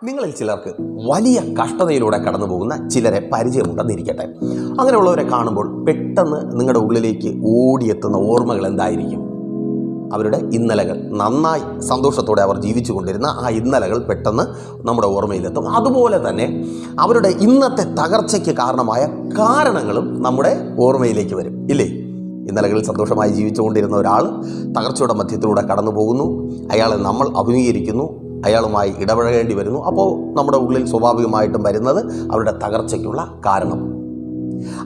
നിങ്ങളിൽ ചിലർക്ക് വലിയ കഷ്ടതയിലൂടെ കടന്നു പോകുന്ന ചിലരെ പരിചയമുണ്ടെന്നിരിക്കട്ടെ. അങ്ങനെയുള്ളവരെ കാണുമ്പോൾ പെട്ടെന്ന് നിങ്ങളുടെ ഉള്ളിലേക്ക് ഓടിയെത്തുന്ന ഓർമ്മകൾ എന്തായിരിക്കും? അവരുടെ ഇന്നലകൾ. നന്നായി സന്തോഷത്തോടെ അവർ ജീവിച്ചു കൊണ്ടിരുന്ന ആ ഇന്നലകൾ പെട്ടെന്ന് നമ്മുടെ ഓർമ്മയിലെത്തും. അതുപോലെ തന്നെ അവരുടെ ഇന്നത്തെ തകർച്ചയ്ക്ക് കാരണമായ കാരണങ്ങളും നമ്മുടെ ഓർമ്മയിലേക്ക് വരും, ഇല്ലേ? ഇന്നലകളിൽ സന്തോഷമായി ജീവിച്ചുകൊണ്ടിരുന്ന ഒരാൾ തകർച്ചയുടെ മധ്യത്തിലൂടെ കടന്നു പോകുന്നു. അയാളെ നമ്മൾ അഭിമുഖീകരിക്കുന്നു, അയാളുമായി ഇടപഴകേണ്ടി വരുന്നു. അപ്പോൾ നമ്മുടെ ഉള്ളിൽ സ്വാഭാവികമായിട്ടും വരുന്നത് അവരുടെ തകർച്ചയ്ക്കുള്ള കാരണം.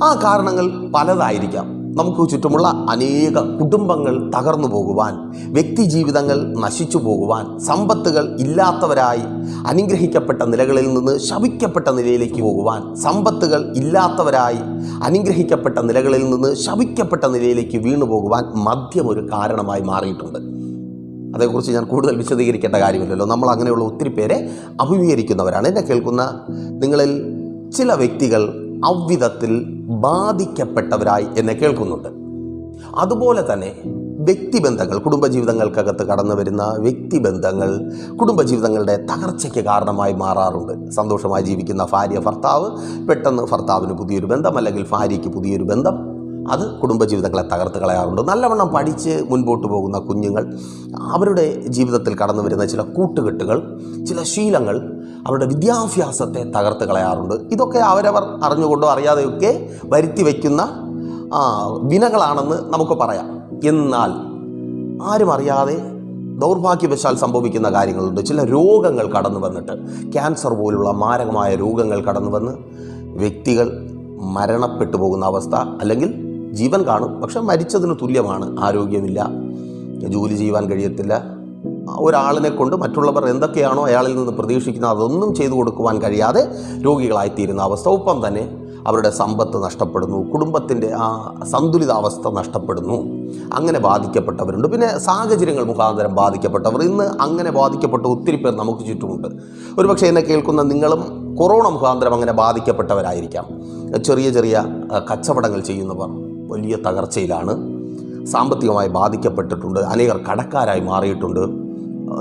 ആ കാരണങ്ങൾ പലതായിരിക്കാം. നമുക്ക് ചുറ്റുമുള്ള അനേക കുടുംബങ്ങൾ തകർന്നു പോകുവാൻ, വ്യക്തി ജീവിതങ്ങൾ നശിച്ചു പോകുവാൻ, സമ്പത്തുകൾ ഇല്ലാത്തവരായി അനുഗ്രഹിക്കപ്പെട്ട നിലകളിൽ നിന്ന് ശപിക്കപ്പെട്ട നിലയിലേക്ക് പോകുവാൻ, സമ്പത്തുകൾ ഇല്ലാത്തവരായി അനുഗ്രഹിക്കപ്പെട്ട നിലകളിൽ നിന്ന് ശപിക്കപ്പെട്ട നിലയിലേക്ക് വീണു പോകുവാൻ മദ്യം ഒരു കാരണമായി മാറിയിട്ടുണ്ട്. അതേക്കുറിച്ച് ഞാൻ കൂടുതൽ വിശദീകരിക്കേണ്ട കാര്യമില്ലല്ലോ. നമ്മൾ അങ്ങനെയുള്ള ഒത്തിരി പേരെ അഭിമുഖീകരിക്കുന്നവരാണ്. എന്നെ കേൾക്കുന്ന നിങ്ങളിൽ ചില വ്യക്തികൾ അவ்விധത്തിൽ ബാധിക്കപ്പെട്ടവരായി എന്നെ കേൾക്കുന്നുണ്ട്. അതുപോലെ തന്നെ വ്യക്തിബന്ധങ്ങൾ, കുടുംബജീവിതങ്ങൾക്കകത്ത് കടന്നു വരുന്ന വ്യക്തിബന്ധങ്ങൾ കുടുംബജീവിതങ്ങളുടെ തകർച്ചയ്ക്ക് കാരണമായി മാറാറുണ്ട്. സന്തോഷമായി ജീവിക്കുന്ന ഭാര്യ ഭർത്താവ്, പെട്ടെന്ന് ഭർത്താവിന് പുതിയൊരു ബന്ധം അല്ലെങ്കിൽ ഭാര്യയ്ക്ക് പുതിയൊരു ബന്ധം, അത് കുടുംബജീവിതങ്ങളെ തകർത്ത് കളയാറുണ്ട്. നല്ലവണ്ണം പഠിച്ച് മുൻപോട്ട് പോകുന്ന കുഞ്ഞുങ്ങൾ, അവരുടെ ജീവിതത്തിൽ കടന്നു വരുന്ന ചില കൂട്ടുകെട്ടുകൾ, ചില ശീലങ്ങൾ അവരുടെ വിദ്യാഭ്യാസത്തെ തകർത്ത് കളയാറുണ്ട്. ഇതൊക്കെ അവരവർ അറിഞ്ഞുകൊണ്ടോ അറിയാതെയൊക്കെ വരുത്തി വയ്ക്കുന്ന വിനകളാണെന്ന് നമുക്ക് പറയാം. എന്നാൽ ആരും അറിയാതെ ദൗർഭാഗ്യവശാൽ സംഭവിക്കുന്ന കാര്യങ്ങളുണ്ട്. ചില രോഗങ്ങൾ കടന്നു വന്നിട്ട്, ക്യാൻസർ പോലുള്ള മാരകമായ രോഗങ്ങൾ കടന്നു വന്ന് വ്യക്തികൾ മരണപ്പെട്ടു പോകുന്ന അവസ്ഥ, അല്ലെങ്കിൽ ജീവൻ കാണും പക്ഷെ മരിച്ചതിന് തുല്യമാണ്. ആരോഗ്യമില്ല, ജോലി ചെയ്യുവാൻ കഴിയത്തില്ല, ഒരാളിനെ കൊണ്ട് മറ്റുള്ളവർ എന്തൊക്കെയാണോ അയാളിൽ നിന്ന് പ്രതീക്ഷിക്കുന്നത് അതൊന്നും ചെയ്തു കൊടുക്കുവാൻ കഴിയാതെ രോഗികളായിത്തീരുന്ന അവസ്ഥ. ഒപ്പം തന്നെ അവരുടെ സമ്പത്ത് നഷ്ടപ്പെടുന്നു, കുടുംബത്തിൻ്റെ ആ സന്തുലിതാവസ്ഥ നഷ്ടപ്പെടുന്നു. അങ്ങനെ ബാധിക്കപ്പെട്ടവരുണ്ട്. പിന്നെ സാഹചര്യങ്ങൾ മുഖാന്തരം ബാധിക്കപ്പെട്ടവർ. ഇന്ന് അങ്ങനെ ബാധിക്കപ്പെട്ട ഒത്തിരി പേർ നമുക്ക് ചുറ്റുമുണ്ട്. ഒരുപക്ഷെ എന്നെ കേൾക്കുന്ന നിങ്ങളും കൊറോണ മുഖാന്തരം അങ്ങനെ ബാധിക്കപ്പെട്ടവരായിരിക്കാം. ചെറിയ ചെറിയ കച്ചവടങ്ങൾ ചെയ്യുന്നവർ വലിയ തകർച്ചയിലാണ്, സാമ്പത്തികമായി ബാധിക്കപ്പെട്ടിട്ടുണ്ട്, അനേകർ കടക്കാരായി മാറിയിട്ടുണ്ട്.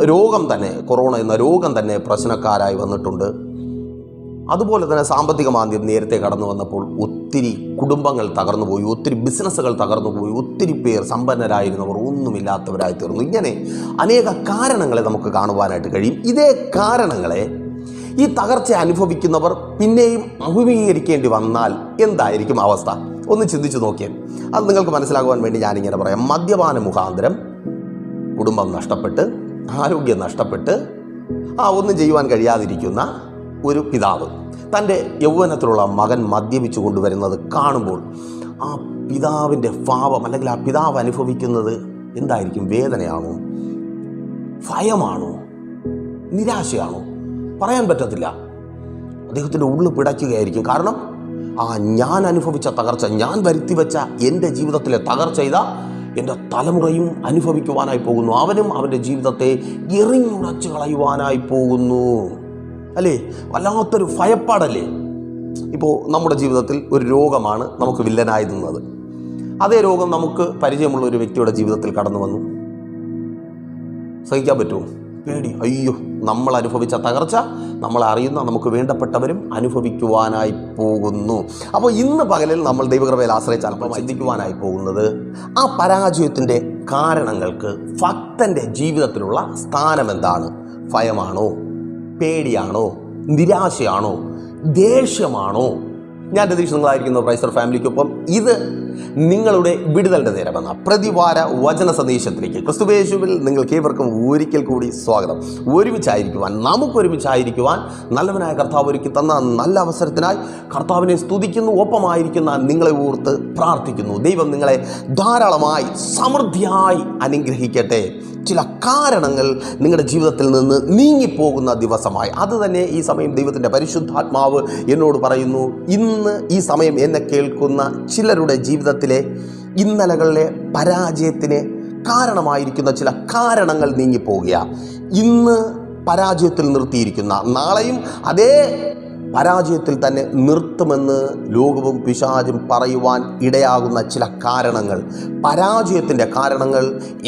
രോഗം തന്നെ, കൊറോണ എന്ന രോഗം തന്നെ പ്രശ്നക്കാരായി വന്നിട്ടുണ്ട്. അതുപോലെ തന്നെ സാമ്പത്തിക മാന്ദ്യം നേരത്തെ കടന്നു വന്നപ്പോൾ ഒത്തിരി കുടുംബങ്ങൾ തകർന്നുപോയി, ഒത്തിരി ബിസിനസ്സുകൾ തകർന്നുപോയി, ഒത്തിരി പേർ സമ്പന്നരായിരുന്നവർ ഒന്നുമില്ലാത്തവരായി തീർന്നു. ഇങ്ങനെ അനേക കാരണങ്ങളെ നമുക്ക് കാണുവാനായിട്ട് കഴിയും. ഇതേ കാരണങ്ങളെ ഈ തകർച്ച അനുഭവിക്കുന്നവർ പിന്നെയും അഭിമുഖീകരിക്കേണ്ടി വന്നാൽ എന്തായിരിക്കും അവസ്ഥ? ഒന്ന് ചിന്തിച്ചു നോക്കിയാൽ അത് നിങ്ങൾക്ക് മനസ്സിലാകുവാൻ വേണ്ടി ഞാനിങ്ങനെ പറയാം. മദ്യപാന മുഖാന്തരം കുടുംബം നഷ്ടപ്പെട്ട്, ആരോഗ്യം നഷ്ടപ്പെട്ട്, ഒന്നും ചെയ്യുവാൻ കഴിയാതിരിക്കുന്ന ഒരു പിതാവ് തൻ്റെ യൗവനത്തിലുള്ള മകൻ മദ്യപിച്ചു കൊണ്ടുവരുന്നത് കാണുമ്പോൾ ആ പിതാവിൻ്റെ ഭാവം, അല്ലെങ്കിൽ ആ പിതാവ് അനുഭവിക്കുന്നത് എന്തായിരിക്കും? വേദനയാണോ? ഭയമാണോ? നിരാശയാണോ? പറയാൻ പറ്റത്തില്ല. അദ്ദേഹത്തിൻ്റെ ഉള്ളു പിടയ്ക്കുകയായിരിക്കും. കാരണം ഞാൻ അനുഭവിച്ച തകർച്ച, ഞാൻ വരുത്തിവെച്ച എൻ്റെ ജീവിതത്തിലെ തകർച്ച ഇതാ എൻ്റെ തലമുറയും അനുഭവിക്കുവാനായി പോകുന്നു. അവനും അവൻ്റെ ജീവിതത്തെ എറിഞ്ഞുടച്ച് കളയുവാനായി പോകുന്നു. അല്ലേ? വല്ലാത്തൊരു ഭയപ്പാടല്ലേ? ഇപ്പോൾ നമ്മുടെ ജീവിതത്തിൽ ഒരു രോഗമാണ് നമുക്ക് വില്ലനായി നിന്നത്. അതേ രോഗം നമുക്ക് പരിചയമുള്ള ഒരു വ്യക്തിയുടെ ജീവിതത്തിൽ കടന്നു വന്നു. സഹിക്കാൻ പറ്റുമോ? പേടി. അയ്യോ, നമ്മൾ അനുഭവിച്ച തകർച്ച നമ്മളെ അറിയുന്ന നമുക്ക് വേണ്ടപ്പെട്ടവരും അനുഭവിക്കുവാനായി പോകുന്നു. അപ്പോൾ ഇന്ന് പകലിൽ നമ്മൾ ദൈവകൃപയിൽ ആശ്രയിച്ച് അല്പം ചിന്തിക്കുവാനായി പോകുന്നത് ആ പരാജയത്തിൻ്റെ കാരണങ്ങൾക്ക് ഭക്തൻ്റെ ജീവിതത്തിലുള്ള സ്ഥാനം എന്താണ്? ഭയമാണോ? പേടിയാണോ? നിരാശയാണോ? ദേഷ്യമാണോ? ഞാൻ രതീഷ്, നിങ്ങളായിരിക്കുന്ന പ്രൈസർ ഫാമിലിക്കൊപ്പം ഇത് നിങ്ങളുടെ വിടുതലിൻ്റെ നേരമെന്ന പ്രതിവാര വചന സന്ദേശത്തിലേക്ക് ക്രിസ്തുയേശുവിൽ നിങ്ങൾക്ക് ഏവർക്കും ഒരിക്കൽ കൂടി സ്വാഗതം. നമുക്കൊരുമിച്ചായിരിക്കുവാൻ നല്ലവനായ കർത്താവ് ഒരുക്കി തന്ന നല്ല അവസരത്തിനായി കർത്താവിനെ സ്തുതിക്കുന്നു. ഒപ്പമായിരിക്കുന്ന നിങ്ങളെ ഓർത്ത് പ്രാർത്ഥിക്കുന്നു. ദൈവം നിങ്ങളെ ധാരാളമായി സമൃദ്ധിയായി അനുഗ്രഹിക്കട്ടെ. ചില കാരണങ്ങൾ നിങ്ങളുടെ ജീവിതത്തിൽ നിന്ന് നീങ്ങിപ്പോകുന്ന ദിവസമായി അത് തന്നെ ഈ സമയം ദൈവത്തിൻ്റെ പരിശുദ്ധാത്മാവ് എന്നോട് പറയുന്നു. ഇന്ന് ഈ സമയം എന്നെ കേൾക്കുന്ന ചിലരുടെ ജീവിതത്തിലെ ഇന്നലകളിലെ പരാജയത്തിന് കാരണമായിരിക്കുന്ന ചില കാരണങ്ങൾ നീങ്ങിപ്പോകുക. ഇന്ന് പരാജയത്തിൽ നിർത്തിയിരിക്കുന്ന, നാളെയും അതേ പരാജയത്തിൽ തന്നെ നിർത്തുമെന്ന് ലോകവും പിശാചും പറയുവാൻ ഇടയാകുന്ന ചില കാരണങ്ങൾ, പരാജയത്തിൻ്റെ കാരണങ്ങൾ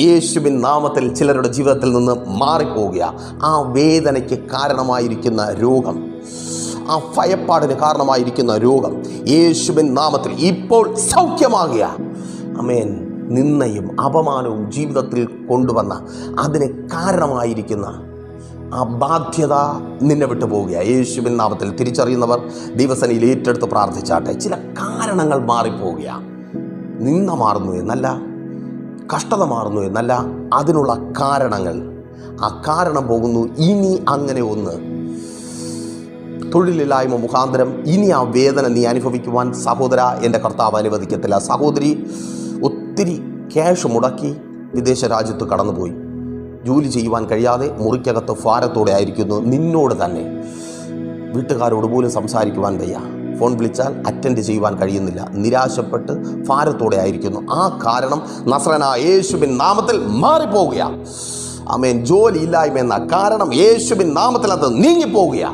യേശുവിൻ നാമത്തിൽ ചിലരുടെ ജീവിതത്തിൽ നിന്ന് മാറിപ്പോവുക. ആ വേദനയ്ക്ക് കാരണമായിരിക്കുന്ന രോഗം, ആ ഭയപ്പാടിന് കാരണമായിരിക്കുന്ന രോഗം യേശുവിൻ നാമത്തിൽ ഇപ്പോൾ സൗഖ്യമാകുക. ആമേൻ. നിന്ദയും അപമാനവും ജീവിതത്തിൽ കൊണ്ടുവന്ന അതിന് കാരണമായിരിക്കുന്ന ആ ബാധ്യത നിന്നെ വിട്ടു പോവുക. യേശുവിൻ നാമത്തിൽ തിരിച്ചറിയുന്നവർ ദൈവസന്നിധിയിൽ ഏറ്റെടുത്ത് പ്രാർത്ഥിച്ചാട്ടെ. ചില കാരണങ്ങൾ മാറിപ്പോവുക. നിന്ദ മാറുന്നു എന്നല്ല, കഷ്ടത മാറുന്നു എന്നല്ല, അതിനുള്ള കാരണങ്ങൾ, ആ കാരണം പോകുന്നു. ഇനി അങ്ങനെ ഒന്ന് തൊഴിലില്ലായ്മ മുഖാന്തരം ഇനി ആ വേദന നീ അനുഭവിക്കുവാൻ സഹോദര എൻ്റെ കർത്താവ് അനുവദിക്കത്തില്ല. സഹോദരി ഒത്തിരി ക്യാഷ് മുടക്കി വിദേശ രാജ്യത്ത് കടന്നുപോയി, ജോലി ചെയ്യുവാൻ കഴിയാതെ മുറിക്കകത്ത് ഭാരത്തോടെ ആയിരിക്കുന്നു. നിന്നോട് തന്നെ വീട്ടുകാരോട് പോലും സംസാരിക്കുവാൻ വയ്യ, ഫോൺ വിളിച്ചാൽ അറ്റൻഡ് ചെയ്യുവാൻ കഴിയുന്നില്ല, നിരാശപ്പെട്ട് ഭാരത്തോടെ ആയിരിക്കുന്നു. ആ കാരണം നസ്രനായ യേശുവിൻ നാമത്തിൽ മാറിപ്പോവുക. ആമേൻ. ജോലി ഇല്ലായ്മ എന്ന കാരണം യേശുവിൻ നാമത്തിൽ അത് നീങ്ങിപ്പോവുക.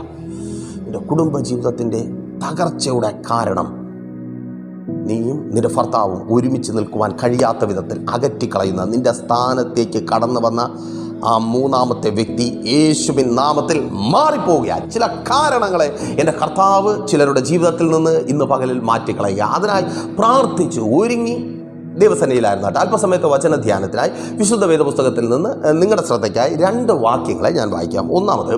നിന്റെ കുടുംബജീവിതത്തിൻ്റെ തകർച്ചയുടെ കാരണം നീയും നിന്റെ ഭർത്താവും ഒരുമിച്ച് നിൽക്കുവാൻ കഴിയാത്ത വിധത്തിൽ അകറ്റിക്കളയുന്ന നിന്റെ സ്ഥാനത്തേക്ക് കടന്നു വന്ന ആ മൂന്നാമത്തെ വ്യക്തി യേശുവിൻ നാമത്തിൽ മാറിപ്പോവുക. ചില കാരണങ്ങളെ എൻ്റെ കർത്താവ് ചിലരുടെ ജീവിതത്തിൽ നിന്ന് ഇന്ന് പകലിൽ മാറ്റിക്കളയുക. അതിനായി പ്രാർത്ഥിച്ച് ഒരുങ്ങി ദൈവസന്നിധിയിലായിരുന്നു. അല്പസമയത്ത് വചന ധ്യാനത്തിനായി വിശുദ്ധ വേദപുസ്തകത്തിൽ നിന്ന് നിങ്ങളുടെ ശ്രദ്ധയ്ക്കായി 2 വാക്യങ്ങളെ ഞാൻ വായിക്കാം. ഒന്നാമത്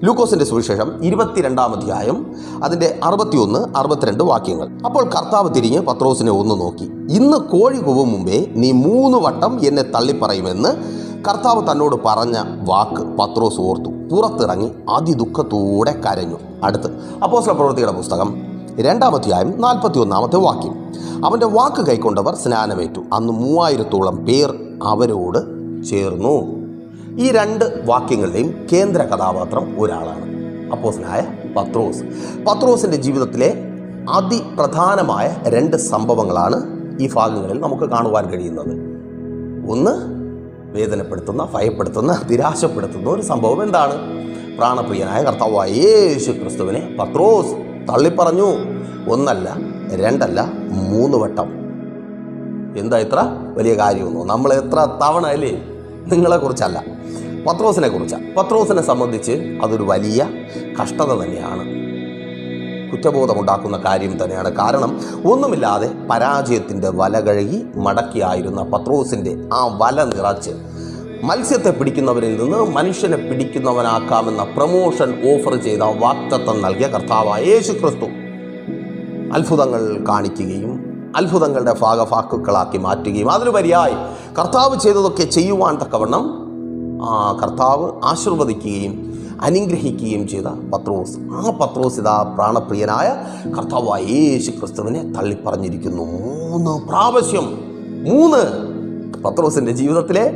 ലൂക്കോസിൻ്റെ സുവിശേഷം 22-ാം അധ്യായം അതിൻ്റെ 61, 62 വാക്യങ്ങൾ. അപ്പോൾ കർത്താവ് തിരിഞ്ഞ് പത്രോസിനെ ഒന്ന് നോക്കി, ഇന്ന് കോഴി കൂവും മുമ്പേ നീ 3 വട്ടം എന്നെ തള്ളിപ്പറയുമെന്ന് കർത്താവ് തന്നോട് പറഞ്ഞ വാക്ക് പത്രോസ് ഓർത്തു. പുറത്തിറങ്ങി അതിദുഃഖത്തോടെ കരഞ്ഞു. അടുത്ത് അപ്പോസ്തല പ്രവൃത്തിയുടെ പുസ്തകം 2-ാം അധ്യായം 41-ാമത്തെ വാക്യം. അവൻ്റെ വാക്ക് കൈക്കൊണ്ടവർ സ്നാനമേറ്റു. അന്ന് 3000-ഓളം പേർ അവരോട് ചേർന്നു. ഈ 2 വാക്യങ്ങളുടെയും കേന്ദ്ര കഥാപാത്രം ഒരാളാണ്, അപ്പോസ്തലനായ പത്രോസ്. പത്രോസിൻ്റെ ജീവിതത്തിലെ അതിപ്രധാനമായ 2 സംഭവങ്ങളാണ് ഈ ഭാഗങ്ങളിൽ നമുക്ക് കാണുവാൻ കഴിയുന്നത്. ഒന്ന്, വേദനപ്പെടുത്തുന്ന, ഭയപ്പെടുത്തുന്ന, നിരാശപ്പെടുത്തുന്ന ഒരു സംഭവം. എന്താണ്? പ്രാണപ്രിയനായ കർത്താവായ യേശു ക്രിസ്തുവിനെ പത്രോസ് തള്ളിപ്പറഞ്ഞു. 1 അല്ല, 2 അല്ല, 3 വട്ടം. എന്താ ഇത്ര വലിയ കാര്യമൊന്നും? നമ്മൾ എത്ര തവണ അല്ലേ? നിങ്ങളെക്കുറിച്ചല്ല, പത്രോസിനെ കുറിച്ചാണ്. പത്രോസിനെ സംബന്ധിച്ച് അതൊരു വലിയ കഷ്ടത തന്നെയാണ്, കുറ്റബോധമുണ്ടാക്കുന്ന കാര്യം തന്നെയാണ്. കാരണം ഒന്നുമില്ലാതെ പരാജയത്തിൻ്റെ വല കഴുകി മടക്കിയായിരുന്ന പത്രോസിൻ്റെ ആ വല നിറച്ച് മത്സ്യത്തെ പിടിക്കുന്നവരിൽ നിന്ന് മനുഷ്യനെ പിടിക്കുന്നവനാക്കാമെന്ന പ്രമോഷൻ ഓഫർ ചെയ്ത വാഗ്ദത്തം നൽകിയ കർത്താവായ യേശു ക്രിസ്തു അത്ഭുതങ്ങൾ കാണിക്കുകയും അത്ഭുതങ്ങളുടെ ഭാഗഭാക്കുകളാക്കി മാറ്റുകയും അതിലുപരിയായി കർത്താവ് ചെയ്തതൊക്കെ ചെയ്യുവാൻ തക്കവണ്ണം കർത്താവ് ആശീർവദിക്കുകയും അനുഗ്രഹിക്കുകയും ചെയ്ത പത്രോസ്, ആ പത്രോസ് ഇതാ പ്രാണപ്രിയനായ കർത്താവായ യേശു ക്രിസ്തുവിനെ തള്ളിപ്പറഞ്ഞിരിക്കുന്നു 3 പ്രാവശ്യം. 3 പത്രോസിൻ്റെ ജീവിതത്തിലെ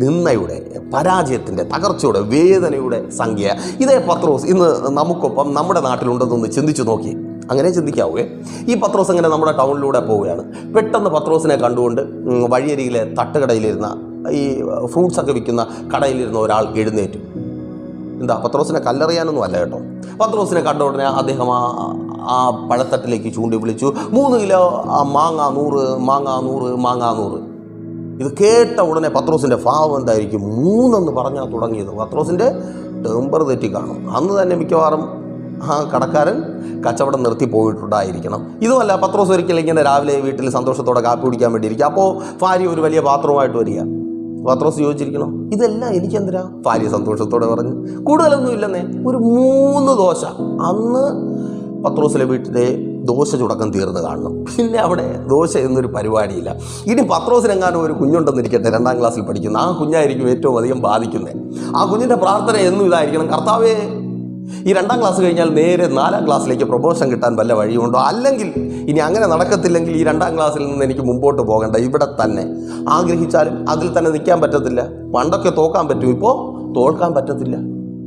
നിന്ദയുടെ, പരാജയത്തിൻ്റെ, തകർച്ചയുടെ, വേദനയുടെ സംഖ്യ. ഇതേ പത്രോസ് ഇന്ന് നമുക്കൊപ്പം നമ്മുടെ നാട്ടിലുണ്ടെന്നൊന്ന് ചിന്തിച്ചു നോക്കി. അങ്ങനെ ചിന്തിക്കാവേ. ഈ പത്രോസ് അങ്ങനെ നമ്മുടെ ടൗണിലൂടെ പോവുകയാണ്. പെട്ടെന്ന് പത്രോസിനെ കണ്ടുകൊണ്ട് വഴിയരികിലെ തട്ടുകടയിലിരുന്ന ഈ ഫ്രൂട്ട്സൊക്കെ വിൽക്കുന്ന കടയിലിരുന്ന ഒരാൾ എഴുന്നേറ്റു. എന്താ, പത്രോസിനെ കല്ലെറിയാനൊന്നും അല്ല കേട്ടോ. പത്രോസിനെ കണ്ട ഉടനെ അദ്ദേഹം ആ പഴത്തട്ടിലേക്ക് ചൂണ്ടി വിളിച്ചു, 3 കിലോ മാങ്ങ 100, മാങ്ങ 100, മാങ്ങ 100. ഇത് കേട്ട ഉടനെ പത്രോസിൻ്റെ ഭാവം എന്തായിരിക്കും? 3 പറഞ്ഞാൽ തുടങ്ങിയത്. പത്രോസിൻ്റെ ടെമ്പർ തെറ്റി കാണും. അന്ന് തന്നെ മിക്കവാറും കടക്കാരൻ കച്ചവടം നിർത്തി പോയിട്ടുണ്ടായിരിക്കണം. ഇതുമല്ല, പത്രോസ് ഒരിക്കലും ഇങ്ങനെ രാവിലെ വീട്ടിൽ സന്തോഷത്തോടെ കാപ്പി കുടിക്കാൻ വേണ്ടിയിരിക്കുക. അപ്പോൾ ഭാര്യ ഒരു വലിയ പാത്രവുമായിട്ട് വരിക. പത്രോസ് ചോദിച്ചിരിക്കണം, ഇതെല്ലാം എനിക്കെന്തിനാ? ഭാര്യ സന്തോഷത്തോടെ പറഞ്ഞു, കൂടുതലൊന്നും ഇല്ലെന്നേ, ഒരു 3 ദോശ. അന്ന് പത്രോസിലെ വീട്ടിലെ ദോശ ചുടക്കം തീർന്ന് കാണണം. പിന്നെ അവിടെ ദോശ എന്നൊരു പരിപാടിയില്ല. ഇനി പത്രോസിനെങ്ങാനും ഒരു കുഞ്ഞുണ്ടെന്നിരിക്കട്ടെ, 2ാം ക്ലാസ്സിൽ പഠിക്കുന്ന ആ കുഞ്ഞായിരിക്കും ഏറ്റവും അധികം ബാധിക്കുന്നത്. ആ കുഞ്ഞിൻ്റെ പ്രാർത്ഥന എന്നും ഇതായിരിക്കണം, കർത്താവേ ഈ 2ാം ക്ലാസ് കഴിഞ്ഞാൽ നേരെ 4ാം ക്ലാസ്സിലേക്ക് പ്രൊമോഷൻ കിട്ടാൻ വല്ല വഴിയുണ്ടോ? അല്ലെങ്കിൽ ഇനി അങ്ങനെ നടക്കത്തില്ലെങ്കിൽ ഈ 2ാം ക്ലാസ്സിൽ നിന്ന് എനിക്ക് മുമ്പോട്ട് പോകണ്ട, ഇവിടെ തന്നെ. ആഗ്രഹിച്ചാലും അതിൽ തന്നെ നിൽക്കാൻ പറ്റത്തില്ല. പണ്ടൊക്കെ തോക്കാൻ പറ്റും, ഇപ്പോൾ തോൽക്കാൻ പറ്റത്തില്ല.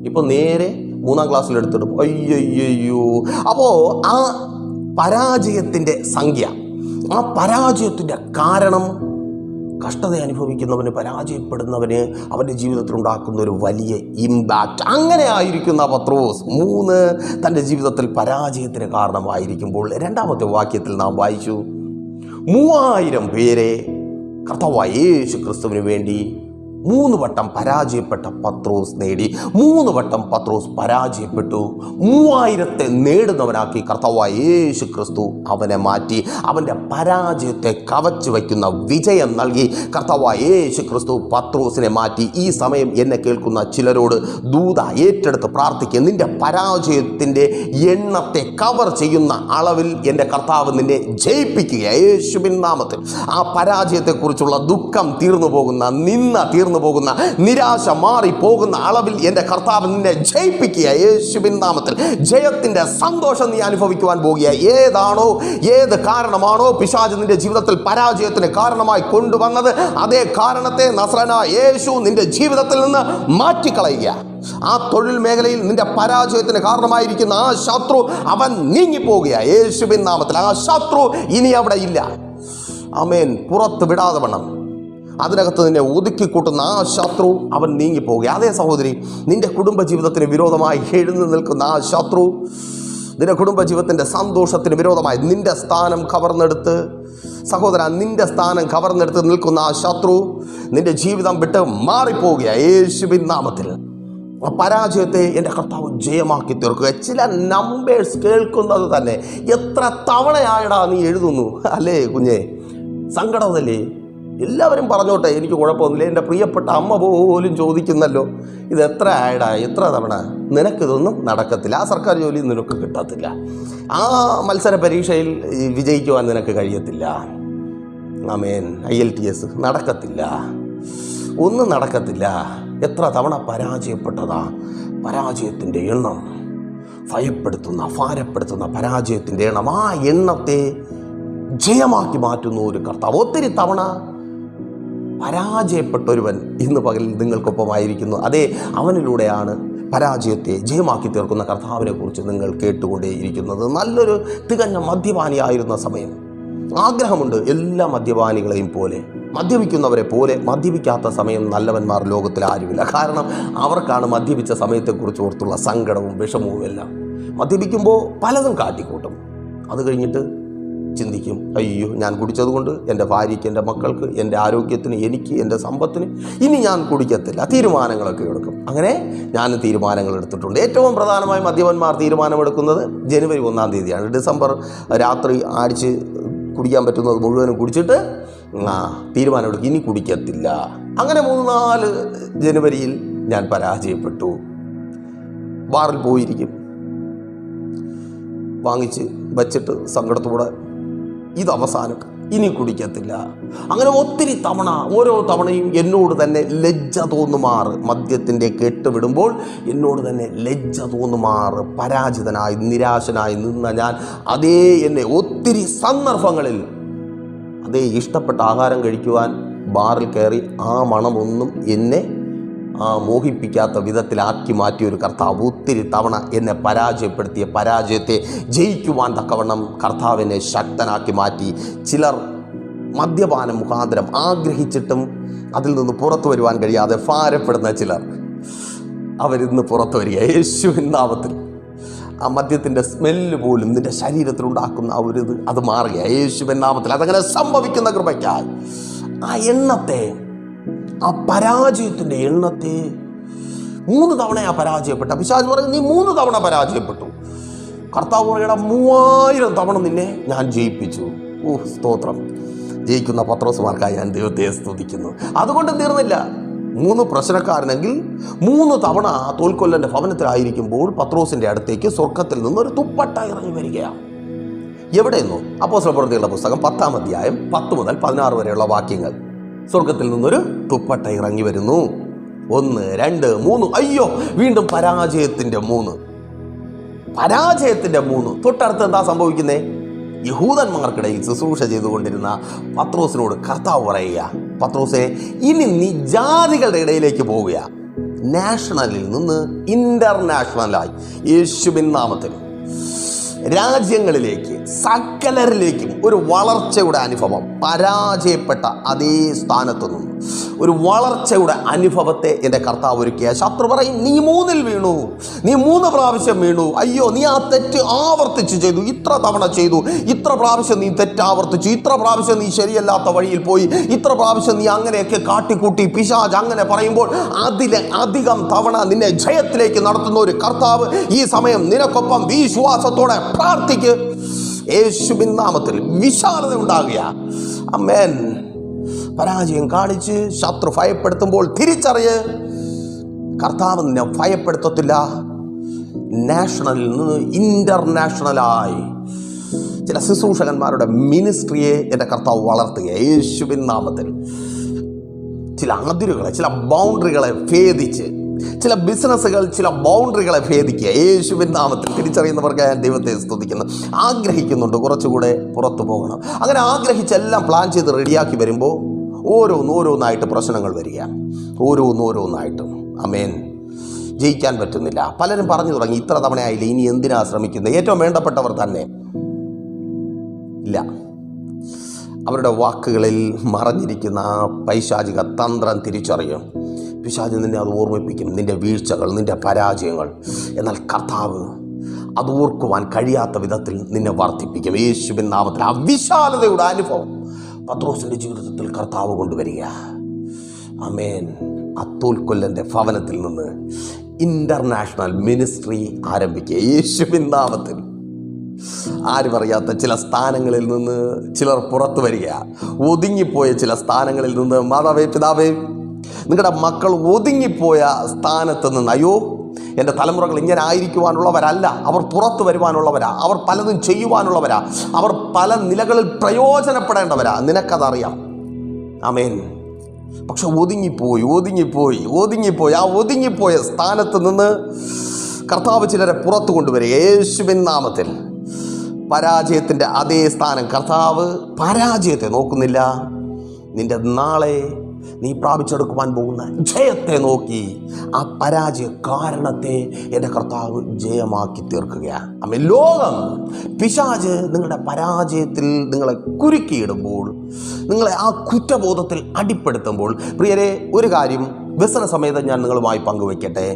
ഇപ്പോൾ നേരെ 3ാം ക്ലാസ്സിലെടുത്തിടും. അയ്യോ. അപ്പോൾ ആ പരാജയത്തിൻ്റെ സംഖ്യ, ആ പരാജയത്തിൻ്റെ കാരണം കഷ്ടത അനുഭവിക്കുന്നവന്, പരാജയപ്പെടുന്നവന് അവൻ്റെ ജീവിതത്തിൽ ഉണ്ടാക്കുന്ന ഒരു വലിയ ഇമ്പാക്റ്റ്. അങ്ങനെ ആയിരിക്കുന്ന പത്രോസ് 3 തൻ്റെ ജീവിതത്തിൽ പരാജയത്തിന് കാരണമായിരിക്കുമ്പോൾ രണ്ടാമത്തെ വാക്യത്തിൽ നാം വായിച്ചു, 3000 പേരെ കർത്താവായ യേശു ക്രിസ്തുവിന് വേണ്ടി 3 വട്ടം പരാജയപ്പെട്ട പത്രോസ് നേടി. 3 വട്ടം പത്രോസ് പരാജയപ്പെട്ടു. 3000 നേടുന്നവനാക്കി കർത്താവായ യേശു ക്രിസ്തു അവനെ മാറ്റി. അവൻ്റെ പരാജയത്തെ കവച്ചു വയ്ക്കുന്ന വിജയം നൽകി കർത്താവായ യേശു ക്രിസ്തു പത്രോസിനെ മാറ്റി. ഈ സമയം എന്നെ കേൾക്കുന്ന ചിലരോട് ദൂത ഏറ്റെടുത്ത് പ്രാർത്ഥിക്കുക. നിന്റെ പരാജയത്തിൻ്റെ എണ്ണത്തെ കവർ ചെയ്യുന്ന അളവിൽ എൻ്റെ കർത്താവ് നിന്നെ ജയിപ്പിക്കുക യേശുവിൻ നാമത്തിൽ. ആ പരാജയത്തെക്കുറിച്ചുള്ള ദുഃഖം തീർന്നു പോകുന്ന, നിന്ന തീർന്നു പോകുന്ന, നിരാശ മാറി പോകുന്ന അളവിൽ എൻ്റെ കർത്താവ് നിന്നെ ജയിപ്പിക്കുക യേശുവിൻ നാമത്തിൽ. ജയത്തിൻ്റെ സന്തോഷം നീ അനുഭവിക്കുവാൻ പോകുക. ഏത് കാരണമാണോ പിശാച് നിന്റെ ജീവിതത്തിൽ പരാജയത്തിന് കാരണമായി കൊണ്ടുവന്നത്, അതേ കാരണത്തെ നസ്രനായ യേശു നിന്റെ ജീവിതത്തിൽ നിന്ന് മാറ്റിക്കളയുക. ആ തൊഴിൽ മേഖലയിൽ നിന്റെ പരാജയത്തിന് കാരണമായിരിക്കുന്ന ആ ശത്രു അവൻ നീങ്ങിപ്പോകുക യേശുവിൻ നാമത്തിൽ. ആ ശത്രു ഇനി അവിടെ ഇല്ല. ആമേൻ. പുറത്ത് വിടാതെ വണ്ണം അതിനകത്ത് നിന്നെ ഒതുക്കിക്കൂട്ടുന്ന ആ ശത്രു അവൻ നീങ്ങിപ്പോകുക. അതേ സഹോദരി, നിന്റെ കുടുംബജീവിതത്തിന് വിരോധമായി എഴുന്നു നിൽക്കുന്ന ആ ശത്രു, നിന്റെ കുടുംബജീവിതത്തിൻ്റെ സന്തോഷത്തിന് വിരോധമായി നിന്റെ സ്ഥാനം കവർന്നെടുത്ത്, സഹോദര, നിന്റെ സ്ഥാനം കവർന്നെടുത്ത് നിൽക്കുന്ന ആ ശത്രു നിന്റെ ജീവിതം വിട്ട് മാറിപ്പോവുക യേശുവിൻ നാമത്തിൽ. ആ പരാജയത്തെ എൻ്റെ കർത്താവ് ജയമാക്കി തീർക്കുക. ചില നമ്പേഴ്സ് കേൾക്കുന്നത് തന്നെ എത്ര തവണയായടാ നീ എഴുതുന്നു, അല്ലേ കുഞ്ഞെ? സങ്കടമല്ലേ? എല്ലാവരും പറഞ്ഞോട്ടെ, എനിക്ക് കുഴപ്പമൊന്നുമില്ല. എൻ്റെ പ്രിയപ്പെട്ട അമ്മ പോലും ചോദിക്കുന്നല്ലോ, ഇത് എത്ര ആയടാ, എത്ര തവണ? നിനക്കിതൊന്നും നടക്കത്തില്ല. ആ സർക്കാർ ജോലി നിനക്ക് കിട്ടത്തില്ല. ആ മത്സര പരീക്ഷയിൽ വിജയിക്കുവാൻ നിനക്ക് കഴിയത്തില്ല. ആമേൻ. IELTS നടക്കത്തില്ല, ഒന്നും നടക്കത്തില്ല. എത്ര തവണ പരാജയപ്പെട്ടതാ? പരാജയത്തിൻ്റെ എണ്ണം, ഭയപ്പെടുത്തുന്ന, ഭാരപ്പെടുത്തുന്ന പരാജയത്തിൻ്റെ എണ്ണം, ആ എണ്ണത്തെ ജയമാക്കി മാറ്റുന്ന ഒരു കർത്താവ്. ഒത്തിരി തവണ പരാജയപ്പെട്ടൊരുവൻ ഇന്ന് പകലിൽ നിങ്ങൾക്കൊപ്പമായിരിക്കുന്നു. അതേ, അവനിലൂടെയാണ് പരാജയത്തെ ജയമാക്കി തീർക്കുന്ന കർത്താവിനെ കുറിച്ച് നിങ്ങൾ കേട്ടുകൊണ്ടേയിരിക്കുന്നത്. നല്ലൊരു തികഞ്ഞ മദ്യപാനിയായിരുന്ന സമയം ആഗ്രഹമുണ്ട് എല്ലാ മദ്യപാനികളെയും പോലെ, മദ്യപിക്കുന്നവരെ പോലെ. മദ്യപിക്കാത്ത സമയം നല്ലവന്മാർ ലോകത്തിൽ ആരുമില്ല. കാരണം അവർക്കാണ് മദ്യപിച്ച സമയത്തെക്കുറിച്ച് ഓർത്തുള്ള സങ്കടവും വിഷമവും എല്ലാം. മദ്യപിക്കുമ്പോൾ പലതും കാട്ടിക്കൂട്ടും. അത് കഴിഞ്ഞിട്ട് ചിന്തിക്കും, അയ്യോ, ഞാൻ കുടിച്ചതുകൊണ്ട് എൻ്റെ ഭാര്യയ്ക്ക്, എൻ്റെ മക്കൾക്ക്, എൻ്റെ ആരോഗ്യത്തിന്, എനിക്ക്, എൻ്റെ സമ്പത്തിന് ഇനി ഞാൻ കുടിക്കത്തില്ല. തീരുമാനങ്ങളൊക്കെ എടുക്കും. അങ്ങനെ ഞാൻ തീരുമാനങ്ങൾ എടുത്തിട്ടുണ്ട്. ഏറ്റവും പ്രധാനമായി മദ്യപന്മാർ തീരുമാനമെടുക്കുന്നത് ജനുവരി 1-ാം തീയതിയാണ്. ഡിസംബർ രാത്രി അടിച്ച് കുടിക്കാൻ പറ്റുന്നത് മുഴുവനും കുടിച്ചിട്ട് തീരുമാനമെടുക്കും, ഇനി കുടിക്കത്തില്ല. അങ്ങനെ 3-4 ജനുവരിയിൽ ഞാൻ പരാജയപ്പെട്ടു. ബാറിൽ പോയിരിക്കും, വാങ്ങിച്ച് വച്ചിട്ട് സങ്കടത്തോടെ ഇത് അവസാനം, ഇനി കുടിക്കത്തില്ല. അങ്ങനെ ഒത്തിരി തവണ, ഓരോ തവണയും എന്നോട് തന്നെ ലജ്ജ തോന്നുമാറ്, മദ്യത്തിൻ്റെ കെട്ടുവിടുമ്പോൾ എന്നോട് തന്നെ ലജ്ജ തോന്നുമാറ് പരാജിതനായി, നിരാശനായി നിന്ന ഞാൻ അതേ എന്നെ ഒത്തിരി സന്ദർഭങ്ങളിൽ അതേ ഇഷ്ടപ്പെട്ട ആഹാരം കഴിക്കുവാൻ ബാറിൽ കയറി ആ മണമൊന്നും എന്നെ മോഹിപ്പിക്കാത്ത വിധത്തിലാക്കി മാറ്റിയൊരു കർത്താവ്. ഒത്തിരി തവണ എന്നെ പരാജയപ്പെടുത്തിയ പരാജയത്തെ ജയിക്കുവാൻ തക്കവണ്ണം കർത്താവിനെ ശക്തനാക്കി മാറ്റി. ചിലർ മദ്യപാനം മുഖാന്തരം ആഗ്രഹിച്ചിട്ടും അതിൽ നിന്ന് പുറത്തു വരുവാൻ കഴിയാതെ ഭാരപ്പെടുന്ന ചിലർ, അവരിന്ന് പുറത്തു വരിക യേശുവിൻ നാമത്തിൽ. ആ മദ്യത്തിൻ്റെ സ്മെല്ല് പോലും നിൻ്റെ ശരീരത്തിലുണ്ടാക്കുന്ന ആ ഒരു അത് മാറുക യേശുവിൻ നാമത്തിൽ. അതങ്ങനെ സംഭവിക്കുന്ന കൃപയ്ക്കായി ആ എണ്ണത്തെ, ആ പരാജയത്തിൻ്റെ എണ്ണത്തെ 3 തവണയാണ് പരാജയപ്പെട്ട പിശാച് പറയും, നീ 3 തവണ പരാജയപ്പെട്ടു. കർത്താവ് പറയണ 3000 തവണ നിന്നെ ഞാൻ ജയിപ്പിച്ചു. സ്തോത്രം. ജയിക്കുന്ന പത്രോസുമാർക്കായി ഞാൻ ദൈവത്തെ സ്തുതിക്കുന്നു. അതുകൊണ്ട് തീർന്നില്ല. 3 പ്രശ്നക്കാരനെങ്കിൽ 3 തവണ തോൽക്കൊല്ലൻ്റെ ഭവനത്തിലായിരിക്കുമ്പോൾ പത്രോസിൻ്റെ അടുത്തേക്ക് സ്വർഗത്തിൽ നിന്നൊരു തുപ്പട്ട ഇറങ്ങി വരികയാണ്. എവിടെയെന്നോ? അപ്പോസ്തലപ്രവൃത്തികളുടെ പുസ്തകം 10-ാം അധ്യായം 10 മുതൽ 16 വരെയുള്ള വാക്യങ്ങൾ. സ്വർഗത്തിൽ നിന്നൊരു തുപ്പട്ട ഇറങ്ങി വരുന്നു. 1, 2, 3. അയ്യോ, വീണ്ടും പരാജയത്തിൻ്റെ 3. പരാജയത്തിൻ്റെ 3. തൊട്ടടുത്ത് എന്താ സംഭവിക്കുന്നേ? യഹൂദന്മാർക്കിടയിൽ ശുശ്രൂഷ ചെയ്തുകൊണ്ടിരുന്ന പത്രോസിനോട് കർത്താവ് പറയുക, പത്രോസേ, ഇനി നീ ജാതികളുടെ ഇടയിലേക്ക് പോവുക. നാഷണലിൽ നിന്ന് ഇൻ്റർനാഷണലായി യേശുവിൻ നാമത്തിൽ രാജ്യങ്ങളിലേക്ക്, സകലരിലേക്കും ഒരു വളർച്ചയുടെ അനുഭവം. പരാജയപ്പെട്ട അതേ സ്ഥാനത്തു നിന്നും ഒരു വളർച്ചയുടെ അനുഭവത്തെ എൻ്റെ കർത്താവ് ഒരുക്കിയ. ശത്രു പറയും, നീ 3 വീണു, നീ 3 പ്രാവശ്യം വീണു, അയ്യോ നീ ആ തെറ്റ് ആവർത്തിച്ച് ചെയ്തു, ഇത്ര തവണ ചെയ്തു, ഇത്ര പ്രാവശ്യം നീ തെറ്റ് ആവർത്തിച്ചു, ഇത്ര പ്രാവശ്യം നീ ശരിയല്ലാത്ത വഴിയിൽ പോയി, ഇത്ര പ്രാവശ്യം നീ അങ്ങനെയൊക്കെ കാട്ടിക്കൂട്ടി. പിശാച് അങ്ങനെ പറയുമ്പോൾ അതിലെ അധികം തവണ നിന്നെ ജയത്തിലേക്ക് നടത്തുന്ന ഒരു കർത്താവ് ഈ സമയം നിനക്കൊപ്പം വിശ്വാസത്തോടെ പ്രാർത്ഥിക്ക്. യേശുവിൻ നാമത്തിൽ വിശാലത ഉണ്ടാകുക. ആമേൻ. പരാജയം കാണിച്ച് ശത്രു ഭയപ്പെടുത്തുമ്പോൾ തിരിച്ചറിയ്, കർത്താവ് നിന്നെ ഭയപ്പെടുത്തത്തില്ല. നാഷണലിൽ നിന്ന് ഇന്റർനാഷണലായി ചില ശുശ്രൂഷകന്മാരുടെ മിനിസ്ട്രിയെ എൻ്റെ കർത്താവ് വളർത്തുക യേശുവിൻ നാമത്തിൽ. ചില അതിരുകളെ, ചില ബൗണ്ടറികളെ ഭേദിച്ച്, ചില ബിസിനസ്സുകൾ ചില ബൗണ്ടറികളെ ഭേദിക്കുക യേശുവിൻ നാമത്തിൽ. തിരിച്ചറിയുന്നവർക്ക് ഞാൻ ദൈവത്തെ സ്തുതിക്കുന്നു. ആഗ്രഹിക്കുന്നുണ്ട് കുറച്ചുകൂടെ പുറത്തു പോകണം. അങ്ങനെ ആഗ്രഹിച്ചെല്ലാം പ്ലാൻ ചെയ്ത് റെഡിയാക്കി വരുമ്പോൾ ഓരോന്നായിട്ട് പ്രശ്നങ്ങൾ വരിക, ഓരോന്നായിട്ടും. ആമേൻ. ജയിക്കാൻ പറ്റുന്നില്ല. പലരും പറഞ്ഞു തുടങ്ങി, ഇത്ര തവണയായില്ല, ഇനി എന്തിനാ ശ്രമിക്കുന്നത്? ഏറ്റവും വേണ്ടപ്പെട്ടവർ തന്നെ ഇല്ല. അവരുടെ വാക്കുകളിൽ മറഞ്ഞിരിക്കുന്ന ആ പൈശാചിക തന്ത്രം തിരിച്ചറിയും. പിശാച് നിന്നെ അത് ഓർമ്മിപ്പിക്കും, നിന്റെ വീഴ്ചകൾ, നിന്റെ പരാജയങ്ങൾ. എന്നാൽ കർത്താവ് അത് ഓർക്കുവാൻ കഴിയാത്ത വിധത്തിൽ നിന്നെ വർദ്ധിപ്പിക്കും യേശുവിൻ നാമത്തിൽ. ആ വിശാലതയുടെ അനുഭവം പത്രോസിൻ്റെ ജീവിതത്തിൽ കർത്താവ് കൊണ്ടുവരിക. ആമേൻ. അത്തോൽക്കൊല്ലൻ്റെ ഭവനത്തിൽ നിന്ന് ഇന്റർനാഷണൽ മിനിസ്ട്രി ആരംഭിക്കുക യേശുവിൻ നാമത്തിൽ. ആരും അറിയാത്ത ചില സ്ഥാനങ്ങളിൽ നിന്ന് ചിലർ പുറത്തു വരിക. ഒതുങ്ങിപ്പോയ ചില സ്ഥാനങ്ങളിൽ നിന്ന്, മാതാവേ പിതാവേ, നിങ്ങളുടെ മക്കൾ ഒതുങ്ങിപ്പോയ സ്ഥാനത്ത് നിന്ന്, അയ്യോ എൻ്റെ തലമുറകൾ ഇങ്ങനെ ആയിരിക്കുവാനുള്ളവരല്ല, അവർ പുറത്തു വരുവാനുള്ളവരാ, അവർ പലതും ചെയ്യുവാനുള്ളവരാ, അവർ പല നിലകളിൽ പ്രയോജനപ്പെടേണ്ടവരാ. നിനക്കതറിയാം. ആമേൻ. പക്ഷെ ഒതുങ്ങിപ്പോയി. ആ ഒതുങ്ങിപ്പോയ സ്ഥാനത്ത് നിന്ന് കർത്താവ് ചിലരെ പുറത്തു കൊണ്ടുവരിക യേശുവിൻ നാമത്തിൽ. പരാജയത്തിൻ്റെ അതേ സ്ഥാനം കർത്താവ് പരാജയത്തെ നോക്കുന്നില്ല. നിന്റെ നാളെ നീ പ്രാപിച്ചെടുക്കുവാൻ പോകുന്ന ജയത്തെ നോക്കി ആ പരാജയ കാരണത്തെ എൻ്റെ കർത്താവ് ജയമാക്കി തീർക്കുകയാണ്. അമ്മ ലോകം, പിശാച് നിങ്ങളുടെ പരാജയത്തിൽ നിങ്ങളെ കുരുക്കിയിടുമ്പോൾ, നിങ്ങളെ ആ കുറ്റബോധത്തിൽ അടിപ്പെടുത്തുമ്പോൾ, പ്രിയരെ ഒരു കാര്യം വ്യസന സമേതം ഞാൻ നിങ്ങളുമായി പങ്കുവയ്ക്കട്ടെ.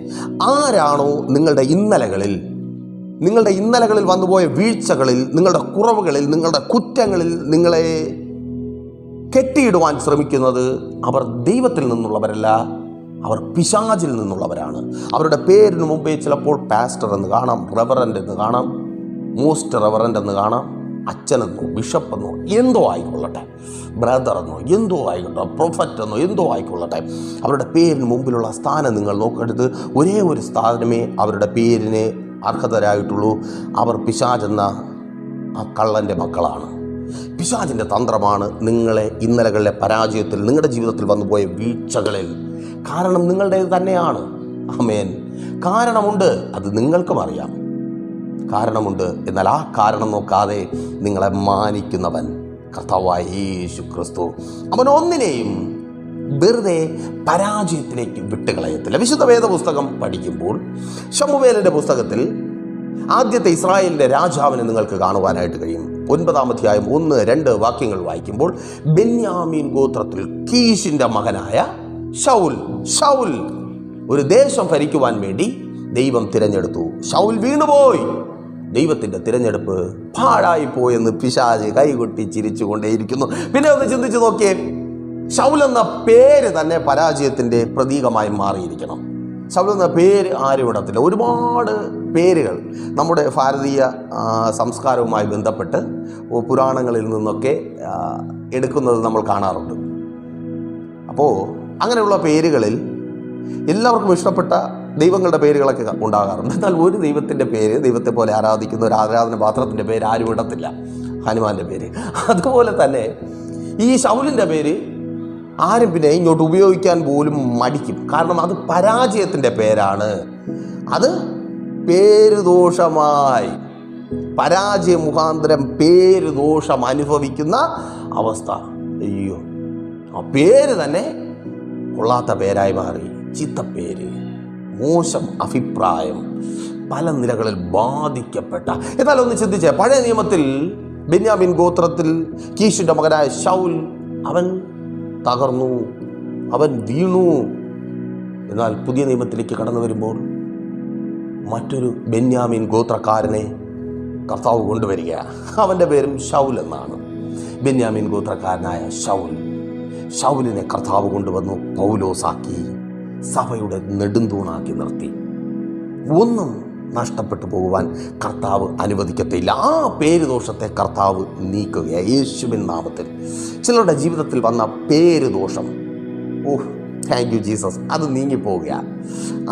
ആരാണോ നിങ്ങളുടെ ഇന്നലകളിൽ വന്നുപോയ വീഴ്ചകളിൽ, നിങ്ങളുടെ കുറവുകളിൽ, നിങ്ങളുടെ കുറ്റങ്ങളിൽ നിങ്ങളെ കെട്ടിയിടുവാൻ ശ്രമിക്കുന്നത്, അവർ ദൈവത്തിൽ നിന്നുള്ളവരല്ല, അവർ പിശാചിൽ നിന്നുള്ളവരാണ്. അവരുടെ പേരിന് മുമ്പേ ചിലപ്പോൾ പാസ്റ്റർ എന്ന് കാണാം, റെവറൻഡ് എന്ന് കാണാം, മോസ്റ്റ് റെവറൻഡ് എന്ന് കാണാം, അച്ഛനെന്നോ ബിഷപ്പെന്നോ എന്തോ ആയിക്കൊള്ളട്ടെ, ബ്രദർ എന്നോ എന്തോ ആയിക്കോട്ടെ, പ്രൊഫറ്റ് എന്നോ എന്തോ ആയിക്കൊള്ളട്ടെ. അവരുടെ പേരിന് മുമ്പിലുള്ള സ്ഥാനം നിങ്ങൾ നോക്കെടുത്ത് ഒരേ ഒരു സ്ഥാനമേ അവരുടെ പേരിന് അർഹതരായിട്ടുള്ളൂ. അവർ പിശാചെന്ന ആ കള്ളൻ്റെ മക്കളാണ്. പിശാചിൻ്റെ തന്ത്രമാണ് നിങ്ങളെ ഇന്നലകളിലെ പരാജയത്തിൽ, നിങ്ങളുടെ ജീവിതത്തിൽ വന്നുപോയ വീഴ്ചകളിൽ കാരണം നിങ്ങളുടേത് തന്നെയാണ്. ആമേൻ. കാരണമുണ്ട്, അത് നിങ്ങൾക്കും അറിയാം. കാരണമുണ്ട്. എന്നാൽ ആ കാരണം നോക്കാതെ നിങ്ങളെ മാനിക്കുന്നവൻ കർത്താവായ യേശു ക്രിസ്തു. അവൻ ഒന്നിനെയും വെറുതെ പരാജയത്തിലേക്ക് വിട്ടുകളയത്തില്ല. വിശുദ്ധ വേദപുസ്തകം പഠിക്കുമ്പോൾ ശമൂവേലിൻ്റെ പുസ്തകത്തിൽ ആദ്യത്തെ ഇസ്രായേലിൻ്റെ രാജാവിനെ നിങ്ങൾക്ക് കാണുവാനായിട്ട് കഴിയും. 9-ാം അധ്യായം 1-2 വാക്യങ്ങൾ വായിക്കുമ്പോൾ, ബെന്യാമീൻ ഗോത്രത്തിൽ കീശിൻ്റെ മകനായ ശൗൽ ഒരു ദേശം ഭരിക്കുവാൻ വേണ്ടി ദൈവം തിരഞ്ഞെടുത്തു. ശൗൽ വീണുപോയി. ദൈവത്തിൻ്റെ തിരഞ്ഞെടുപ്പ് പാഴായിപ്പോയെന്ന് പിശാച് കൈകൊട്ടി ചിരിച്ചുകൊണ്ടേയിരിക്കുന്നു. പിന്നെ ഒന്ന് ചിന്തിച്ച് നോക്കിയേ, ശൗൽ എന്ന പേര് തന്നെ പരാജയത്തിൻ്റെ പ്രതീകമായി മാറിയിരിക്കണം. ശൗൽ എന്ന പേര് ആരും ഇടത്തില്ല. ഒരുപാട് പേരുകൾ നമ്മുടെ ഭാരതീയ സംസ്കാരവുമായി ബന്ധപ്പെട്ട് പുരാണങ്ങളിൽ നിന്നൊക്കെ എടുക്കുന്നത് നമ്മൾ കാണാറുണ്ട്. അപ്പോൾ അങ്ങനെയുള്ള പേരുകളിൽ എല്ലാവർക്കും ഇഷ്ടപ്പെട്ട ദൈവങ്ങളുടെ പേരുകളൊക്കെ ഉണ്ടാകാറുണ്ട്. എന്നാൽ ഒരു ദൈവത്തിൻ്റെ പേര്, ദൈവത്തെ പോലെ ആരാധിക്കുന്ന ഒരു ആരാധന പാത്രത്തിൻ്റെ പേര് ആരും ഇടത്തില്ല, ഹനുമാൻ്റെ പേര്. അതുപോലെ തന്നെ ഈ ശൗലിൻ്റെ പേര് ആരും പിന്നെ ഇങ്ങോട്ട് ഉപയോഗിക്കാൻ പോലും മടിക്കും. കാരണം അത് പരാജയത്തിൻ്റെ പേരാണ്. അത് പേരുദോഷമായി, പരാജയ മുഖാന്തരം പേരുദോഷം അനുഭവിക്കുന്ന അവസ്ഥ. അയ്യോ, ആ പേര് തന്നെ കൊള്ളാത്ത പേരായി മാറി. ചീത്തപ്പേര്, മോശം അഭിപ്രായം, പല നിലകളിൽ ബാധിക്കപ്പെട്ട. എന്നാൽ ഒന്ന് ചിന്തിച്ചേ, പഴയ നിയമത്തിൽ ബെന്യാമിൻ ഗോത്രത്തിൽ കീശിൻ്റെ മകനായ ശൗൽ അവൻ തകർന്നു, അവൻ വീണു. എന്നാൽ പുതിയ നിയമത്തിലേക്ക് കടന്നു വരുമ്പോൾ മറ്റൊരു ബെന്യാമിൻ ഗോത്രക്കാരനെ കർത്താവ് കൊണ്ടുവരിക. അവൻ്റെ പേരും ശൗൽ എന്നാണ്. ബെന്യാമിൻ ഗോത്രക്കാരനായ ശൗലിനെ കർത്താവ് കൊണ്ടുവന്നു പൗലോസാക്കി, സഭയുടെ നെടുന്തൂണാക്കി നിർത്തി. ഒന്നും നഷ്ടപ്പെട്ടു പോകുവാൻ കർത്താവ് അനുവദിക്കത്തില്ല. ആ പേര് ദോഷത്തെ കർത്താവ് നീക്കുകയാണ് യേശുവിൻ നാമത്തിൽ. ചിലരുടെ ജീവിതത്തിൽ വന്ന പേര് ദോഷം, താങ്ക് യു ജീസസ്, അത് നീങ്ങിപ്പോവുകയാണ്.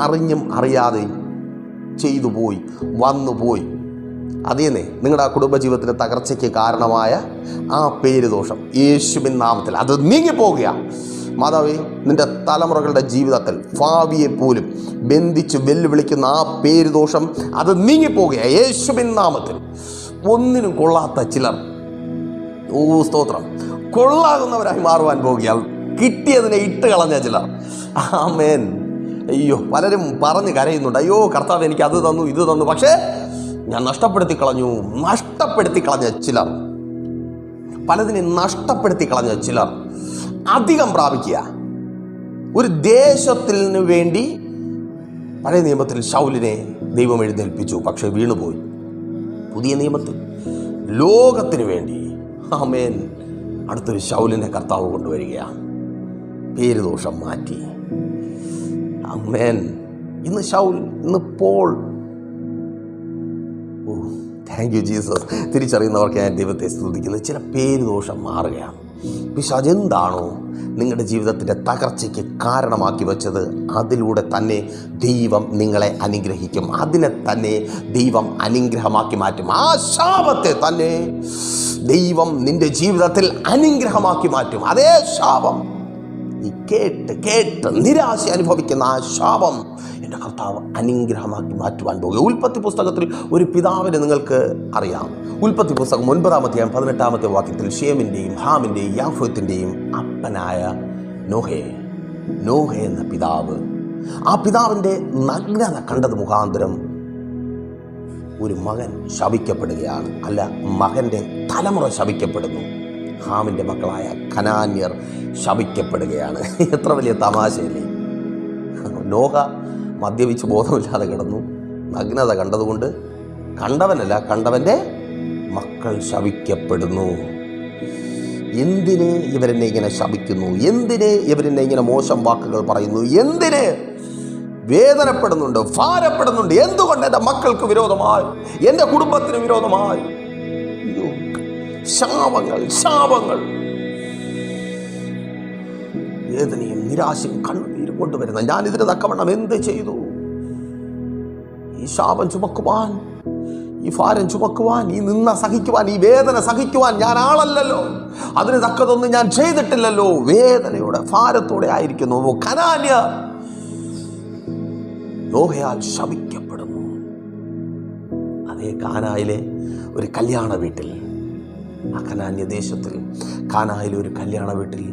അറിഞ്ഞും അറിയാതെയും ചെയ്തു പോയി, വന്നുപോയി. അതേന്നെ നിങ്ങളുടെ ആ കുടുംബജീവിതത്തിൻ്റെ തകർച്ചയ്ക്ക് കാരണമായ ആ പേര് ദോഷം യേശുവിൻ നാമത്തിൽ അത് നീങ്ങിപ്പോവുകയാണ്. മാതാവേ, നിന്റെ തലമുറകളുടെ ജീവിതത്തിൽ ഭാവിയെ പോലും ബന്ധിച്ച് വെല്ലുവിളിക്കുന്ന ആ പേര് ദോഷം അത് നീങ്ങിപ്പോവുകയാണ് യേശുവിൻ നാമത്തിൽ. ഒന്നിനും കൊള്ളാത്ത ചിലർ, സ്തോത്രം, കൊള്ളാകുന്നവരായി മാറുവാൻ പോകുകയാണ്. കിട്ടിയതിനെ ഇട്ട് കളഞ്ഞ ചിലർ. ആമേൻ. അയ്യോ, പലരും പറഞ്ഞ് കരയുന്നുണ്ട്, അയ്യോ കർത്താവ് എനിക്ക് അത് തന്നു ഇത് തന്നു, പക്ഷേ ഞാൻ നഷ്ടപ്പെടുത്തി കളഞ്ഞ ചിലർ, പലതിനെ നഷ്ടപ്പെടുത്തി കളഞ്ഞ ചിലർ അധികം പ്രാപിക്കുക. ഒരു ദേശത്തിന് വേണ്ടി പഴയ നിയമത്തിൽ ശൗലിനെ ദൈവം എഴുന്നേൽപ്പിച്ചു, പക്ഷെ വീണുപോയി. പുതിയ നിയമത്തിൽ ലോകത്തിന് വേണ്ടി ആമേൻ അടുത്തൊരു ശൗലിനെ കർത്താവ് കൊണ്ടുവരികയാണ്. പേര് ദോഷം മാറ്റി. ആമേൻ. ഇന്ന് ശൗൽ, ഇന്ന് പോൾ. Thank you Jesus. തിരിച്ചറിയുന്നവർക്ക് ഞാൻ ദൈവത്തെ സ്തുതിക്കുന്നത്. ചില പേര് ദോഷം മാറുകയാണ്. പിശാച് എന്താണോ നിങ്ങളുടെ ജീവിതത്തിൻ്റെ തകർച്ചയ്ക്ക് കാരണമാക്കി വെച്ചത്, അതിലൂടെ തന്നെ ദൈവം നിങ്ങളെ അനുഗ്രഹിക്കും. അതിനെ തന്നെ ദൈവം അനുഗ്രഹമാക്കി മാറ്റും. ആ ശാപത്തെ തന്നെ ദൈവം നിന്റെ ജീവിതത്തിൽ അനുഗ്രഹമാക്കി മാറ്റും. അതേ ശാപം നീ കേട്ട് നിരാശ അനുഭവിക്കുന്ന ആ ശാപം എൻ്റെ കർത്താവ് അനുഗ്രഹമാക്കി മാറ്റുവാൻ പോകുക. ഉൽപ്പത്തി പുസ്തകത്തിൽ ഒരു പിതാവിനെ നിങ്ങൾക്ക് അറിയാം. ഉൽപ്പത്തി പുസ്തകം 9-ാം അധ്യായം 18-ാമത്തെ വാക്യത്തിൽ ഷേമിൻ്റെയും ഹാമിൻ്റെയും യാഫത്തിൻ്റെയും അപ്പനായ നോഹ എന്ന പിതാവ്, ആ പിതാവിൻ്റെ നഗ്നത കണ്ടത് മുഖാന്തരം ഒരു മകൻ ശപിക്കപ്പെടുകയാണ്. അല്ല, മകൻ്റെ തലമുറ ശപിക്കപ്പെടുന്നു. ഹാമിൻ്റെ മക്കളായ കനാന്യർ ശപിക്കപ്പെടുകയാണ്. എത്ര വലിയ തമാശയല്ലേ. നോഹ മദ്യപിച്ച് ബോധമില്ലാതെ കിടന്നു. നഗ്നത കണ്ടതുകൊണ്ട് കണ്ടവൻ്റെ മക്കൾ ശപിക്കപ്പെടുന്നു. എന്തിന് ഇവരെന്നെ ഇങ്ങനെ ശപിക്കുന്നു? എന്തിന് ഇവരെന്നെ ഇങ്ങനെ മോശം വാക്കുകൾ പറയുന്നു? എന്തിന് വേദനപ്പെടുന്നുണ്ട്, ഭാരപ്പെടുന്നുണ്ട്? എന്തുകൊണ്ട് എൻ്റെ മക്കൾക്ക് വിരോധമായി, എൻ്റെ കുടുംബത്തിന് വിരോധമായി? ശാപങ്ങൾ വേദനയും നിരാശയും കണ്ണുനീരും കൊണ്ടുവരുന്ന ഞാനിതിന് തക്കവണ്ണം എന്ത് ചെയ്തു? ഈ ശാപം ചുമക്കുവാൻ, ഈ ഭാരം ചുമക്കുവാൻ, ഈ നിന്ന സഹിക്കുവാൻ, ഈ വേദന സഹിക്കുവാൻ ഞാൻ ആളല്ലല്ലോ. അതിന് തക്കതൊന്നും ഞാൻ ചെയ്തിട്ടില്ലല്ലോ. വേദനയോടെ ഭാരത്തോടെ ആയിരിക്കുന്നു. കനാന്യ നോഹയാൽ ശപിക്കപ്പെടുന്നു. അതേ കാനായിലെ ഒരു കല്യാണ വീട്ടിൽ, ആ കനാന്യ ദേശത്തിൽ കാനായിലെ ഒരു കല്യാണ വീട്ടിൽ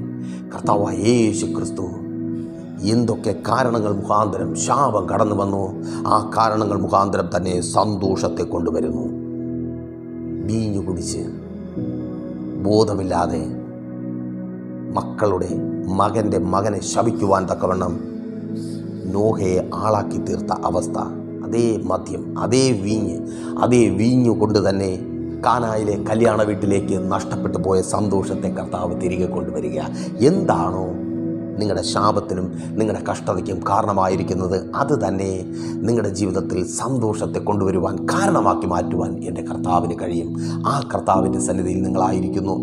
കർത്താവായ യേശു ക്രിസ്തു എന്തൊക്കെ കാരണങ്ങൾ മുഖാന്തരം ശാപം കടന്നു വന്നു, ആ കാരണങ്ങൾ മുഖാന്തരം തന്നെ സന്തോഷത്തെ കൊണ്ടുവരുന്നു. വീഞ്ഞു കുടിച്ച് ബോധമില്ലാതെ മകനെ ശപിക്കുവാൻ തക്കവണ്ണം നോഹയെ ആളാക്കി തീർത്ത അവസ്ഥ, അതേ മദ്യം, അതേ വീഞ്ഞു കൊണ്ട് തന്നെ കാനായിലെ കല്യാണ വീട്ടിലേക്ക് നഷ്ടപ്പെട്ടു പോയ സന്തോഷത്തെ കർത്താവ് തിരികെ കൊണ്ടുവരിക. എന്താണോ നിങ്ങളുടെ ശാപത്തിനും നിങ്ങളുടെ കഷ്ടതയ്ക്കും കാരണമായിരിക്കുന്നത്, അത് തന്നെ നിങ്ങളുടെ ജീവിതത്തിൽ സന്തോഷത്തെ കൊണ്ടുവരുവാൻ, കാരണമാക്കി മാറ്റുവാൻ എൻ്റെ കർത്താവിന് കഴിയും. ആ കർത്താവിൻ്റെ സന്നിധിയിൽ നിങ്ങളായിരിക്കുന്നു.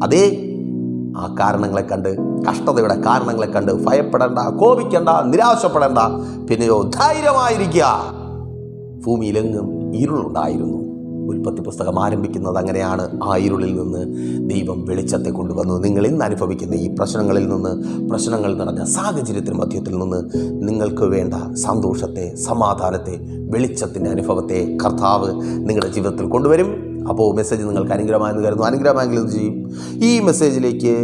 ആ കാരണങ്ങളെ കണ്ട്, കഷ്ടതയുടെ കാരണങ്ങളെ കണ്ട് ഭയപ്പെടേണ്ട, കോപിക്കേണ്ട, നിരാശപ്പെടേണ്ട. പിന്നെയോ ധൈര്യമായിരിക്കുക. ഭൂമിയിലെങ്ങും ഇരുളുണ്ടായിരുന്നു. ഉൽപ്പത്തി പുസ്തകം ആരംഭിക്കുന്നത് അങ്ങനെയാണ്. ആ ഇരുളിൽ നിന്ന് ദൈവം വെളിച്ചത്തെ കൊണ്ടുവന്നു. നിങ്ങൾ ഇന്ന് അനുഭവിക്കുന്ന ഈ പ്രശ്നങ്ങളിൽ നിന്ന്, പ്രശ്നങ്ങൾ നിറഞ്ഞ സാഹചര്യത്തിന് മധ്യത്തിൽ നിന്ന് നിങ്ങൾക്ക് വേണ്ട സന്തോഷത്തെ, സമാധാനത്തെ, വെളിച്ചത്തിൻ്റെ അനുഭവത്തെ കർത്താവ് നിങ്ങളുടെ ജീവിതത്തിൽ കൊണ്ടുവരും. അപ്പോൾ മെസ്സേജ് നിങ്ങൾക്ക് അനുഗ്രഹമായെന്ന് കരുതുന്നു. അനുഗ്രഹമായെങ്കിൽ എന്ത് ചെയ്യും? ഈ മെസ്സേജിലേക്ക്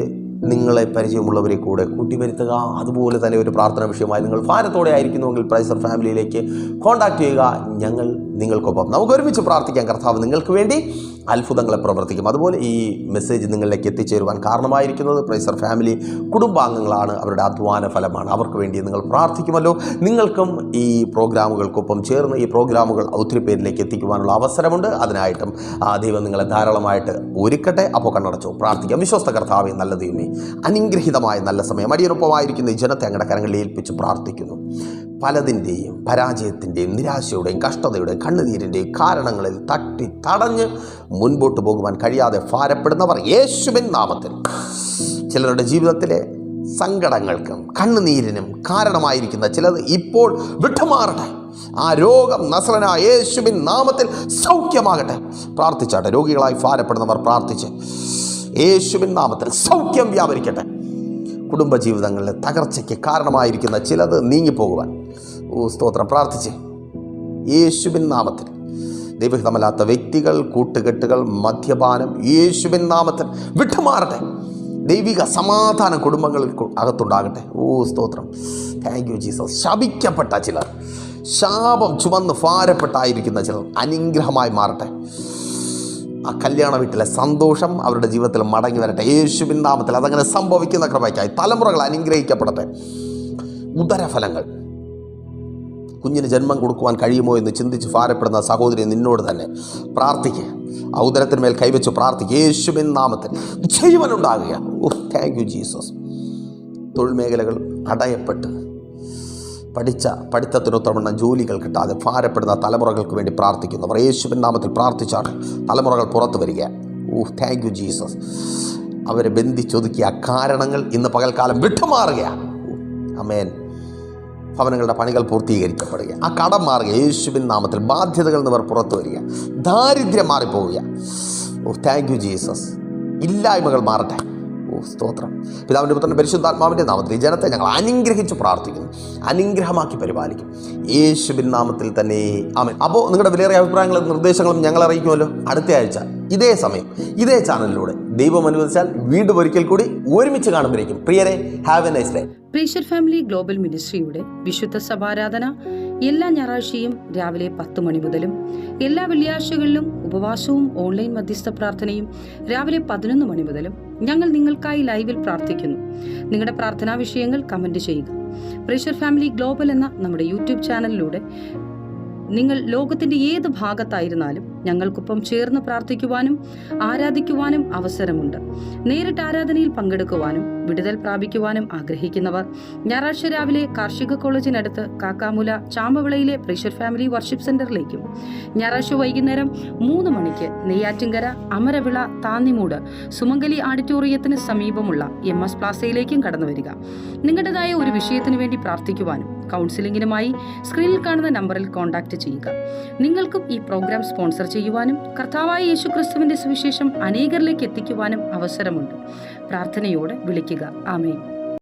നിങ്ങളെ പരിചയമുള്ളവരെ കൂടെ കൂട്ടിവരുത്തുക. അതുപോലെ തന്നെ ഒരു പ്രാർത്ഥന വിഷയമായി നിങ്ങൾ ഭാരത്തോടെ ആയിരിക്കുന്നുവെങ്കിൽ പ്രൈസർ ഫാമിലിയിലേക്ക് കോൺടാക്റ്റ് ചെയ്യുക. ഞങ്ങൾ നിങ്ങൾക്കൊപ്പം നമുക്ക് ഒരുമിച്ച് പ്രാർത്ഥിക്കാം. കർത്താവ് നിങ്ങൾക്ക് വേണ്ടി അത്ഭുതങ്ങളെ പ്രവർത്തിക്കും. അതുപോലെ ഈ മെസ്സേജ് നിങ്ങളിലേക്ക് എത്തിച്ചേരുവാൻ കാരണമായിരിക്കുന്നത് പ്രൈസർ ഫാമിലി കുടുംബാംഗങ്ങളാണ്, അവരുടെ അധ്വാന ഫലമാണ്. അവർക്ക് വേണ്ടി നിങ്ങൾ പ്രാർത്ഥിക്കുമല്ലോ. നിങ്ങൾക്കും ഈ പ്രോഗ്രാമുകൾക്കൊപ്പം ചേർന്ന് ഈ പ്രോഗ്രാമുകൾ ഒത്തിരി പേരിലേക്ക് എത്തിക്കുവാനുള്ള അവസരമുണ്ട്. അതിനായിട്ടും ദൈവം നിങ്ങളെ ധാരാളമായിട്ട് ഒരുക്കട്ടെ. അപ്പോൾ കണ്ണടച്ചോ, പ്രാർത്ഥിക്കാം. വിശ്വസ്ത കർത്താവേ, നല്ല ദൈവമേ, അനുഗ്രഹീതമായ നല്ല സമയം അടിയൊപ്പമായിരിക്കുന്ന ഈ ജനത്തെ അങ്ങയുടെ കരങ്ങളിൽ ഏൽപ്പിച്ച് പ്രാർത്ഥിക്കുന്നു. പലതിൻ്റെയും പരാജയത്തിൻ്റെയും നിരാശയുടെയും കഷ്ടതയുടെയും കണ്ണുനീരിൻ്റെയും കാരണങ്ങളിൽ തട്ടി തടഞ്ഞ് മുൻപോട്ട് പോകുവാൻ കഴിയാതെ ഭാരപ്പെടുന്നവർ യേശുവിൻ നാമത്തിൽ, ചിലരുടെ ജീവിതത്തിലെ സങ്കടങ്ങൾക്കും കണ്ണുനീരിനും കാരണമായിരിക്കുന്ന ചിലത് ഇപ്പോൾ വിട്ടുമാറട്ടെ. ആ രോഗം നസ്രനായ യേശുവിൻ നാമത്തിൽ സൗഖ്യമാകട്ടെ. പ്രാർത്ഥിച്ചാട്ടെ. രോഗികളായി ഭാരപ്പെടുന്നവർ പ്രാർത്ഥിച്ച് യേശുവിൻ നാമത്തിൽ സൗഖ്യം വ്യാപരിക്കട്ടെ. കുടുംബജീവിതങ്ങളിലെ തകർച്ചയ്ക്ക് കാരണമായിരിക്കുന്ന ചിലത് നീങ്ങിപ്പോകുവാൻ സ്തോത്രം. പ്രാർത്ഥിച്ച് യേശുവിൻ നാമത്തിൽ ദൈവഹിതമല്ലാത്ത വ്യക്തികൾ, കൂട്ടുകെട്ടുകൾ, മദ്യപാനം യേശുവിൻ നാമത്തിൽ വിട്ടുമാറട്ടെ. ദൈവിക സമാധാനം കുടുംബങ്ങളിൽ അകത്തുണ്ടാകട്ടെ. സ്തോത്രം. Thank you Jesus. ശപിക്കപ്പെട്ട ചിലർ, ശാപം ചുമന്ന് ഭാരപ്പെട്ടായിരിക്കുന്ന ചിലർ അനുഗ്രഹമായി മാറട്ടെ. ആ കല്യാണ വീട്ടിലെ സന്തോഷം അവരുടെ ജീവിതത്തിൽ മടങ്ങി വരട്ടെ യേശുവിൻ നാമത്തിൽ. അതങ്ങനെ സംഭവിക്കുന്ന കൃപയ്ക്കായി തലമുറകൾ അനുഗ്രഹിക്കപ്പെടട്ടെ. ഉദരഫലങ്ങൾ, കുഞ്ഞിന് ജന്മം കൊടുക്കുവാൻ കഴിയുമോ എന്ന് ചിന്തിച്ച് ഭാരപ്പെടുന്ന സഹോദരി നിന്നോട് തന്നെ പ്രാർത്ഥിക്കുക. ആ ഉദരത്തിന്മേൽ കൈവച്ച് പ്രാർത്ഥിക്കുക. യേശുവിൻ നാമത്തിൽ ജീവനുണ്ടാകുക. Thank you Jesus. തൊഴിൽ മേഖലകൾ അടയപ്പെട്ട് പഠിത്തത്തിനൊത്തവണ്ണം ജോലികൾ കിട്ടാതെ ഭാരപ്പെടുന്ന തലമുറകൾക്ക് വേണ്ടി പ്രാർത്ഥിക്കുന്നവർ യേശുവിൻ നാമത്തിൽ പ്രാർത്ഥിച്ചാണ് തലമുറകൾ പുറത്തു വരിക. Thank you Jesus. അവരെ ബന്ധിച്ചൊതുക്കിയ കാരണങ്ങൾ ഇന്ന് പകൽക്കാലം വിട്ടുമാറുക. ആമേൻ. ഭവനങ്ങളുടെ പണികൾ പൂർത്തീകരിക്കപ്പെടുക. ആ കടം മാറുക യേശുവിൻ നാമത്തിൽ. ബാധ്യതകളിൽ നിന്ന് പുറത്തു വരിക. ദാരിദ്ര്യം മാറിപ്പോവുക. Thank you Jesus. ഇല്ലായ്മകൾ മാറട്ടെ. സ്തോത്രം. പിതാവിൻ്റെ പുത്രൻ്റെ പരിശുദ്ധാത്മാവിൻ്റെ നാമത്തിൽ ഈ ജനത്തെ ഞങ്ങൾ അനുഗ്രഹിച്ച് പ്രാർത്ഥിക്കുന്നു. അനുഗ്രഹമാക്കി പരിപാലിക്കും യേശുവിൻ നാമത്തിൽ തന്നെ. ആമേൻ. അപ്പോൾ നിങ്ങളുടെ വിലയേറിയ അഭിപ്രായങ്ങളും നിർദ്ദേശങ്ങളും ഞങ്ങൾ അറിയിക്കുമല്ലോ. അടുത്ത ആഴ്ച ഇതേ സമയം ഇതേ ചാനലിലൂടെ ദൈവം അനുവദിച്ചാൽ വീണ്ടും ഒരിക്കൽ കൂടി ഒരുമിച്ച് കാണുമ്പോഴേക്കും പ്രിയരെ, ഹാവ് എ നൈസ് ഡേ. പ്രീഷർ ഫാമിലി ഗ്ലോബൽ മിനിസ്ട്രിയുടെ വിശുദ്ധ സഭാരാധന എല്ലാ ഞായറാഴ്ചയും രാവിലെ 10 മണി മുതലും എല്ലാ വെള്ളിയാഴ്ചകളിലും ഉപവാസവും ഓൺലൈൻ മധ്യസ്ഥ പ്രാർത്ഥനയും രാവിലെ 11 മണി മുതലും ഞങ്ങൾ നിങ്ങൾക്കായി ലൈവിൽ പ്രാർത്ഥിക്കുന്നു. നിങ്ങളുടെ പ്രാർത്ഥനാ വിഷയങ്ങൾ കമന്റ് ചെയ്യുക. പ്രീഷർ ഫാമിലി ഗ്ലോബൽ എന്ന നമ്മുടെ യൂട്യൂബ് ചാനലിലൂടെ നിങ്ങൾ ലോകത്തിന്റെ ഏത് ഭാഗത്തായിരുന്നാലും ഞങ്ങൾക്കൊപ്പം ചേർന്ന് പ്രാർത്ഥിക്കുവാനും ആരാധിക്കുവാനും അവസരമുണ്ട്. നേരിട്ട് ആരാധനയിൽ പങ്കെടുക്കുവാനും വിടുതൽ പ്രാപിക്കുവാനും ആഗ്രഹിക്കുന്നവർ ഞായറാഴ്ച രാവിലെ കാർഷിക കോളേജിനടുത്ത് കാക്കാമുല ചാമ്പവിളയിലെ പ്രീഷർ ഫാമിലി വർഷിപ്പ് സെന്ററിലേക്കും ഞായറാഴ്ച വൈകുന്നേരം 3 മണിക്ക് നെയ്യാറ്റിൻകര അമരവിള താന്നിമൂട് സുമംഗലി ഓഡിറ്റോറിയത്തിന് സമീപമുള്ള MS പ്ലാസയിലേക്കും കടന്നു വരിക. നിങ്ങളുടേതായ ഒരു വിഷയത്തിനു വേണ്ടി പ്രാർത്ഥിക്കുവാനും കൗൺസിലിംഗിനുമായി സ്ക്രീനിൽ കാണുന്ന നമ്പറിൽ കോൺടാക്ട് ചെയ്യുക. നിങ്ങൾക്കും ഈ പ്രോഗ്രാം സ്പോൺസർ ചെയ്യുവാനും കർത്താവായ യേശുക്രിസ്തുവിന്റെ സുവിശേഷം അനേകരിലേക്ക് എത്തിക്കുവാനും അവസരമുണ്ട്. പ്രാർത്ഥനയോടെ വിളിക്കുക. ആമേൻ.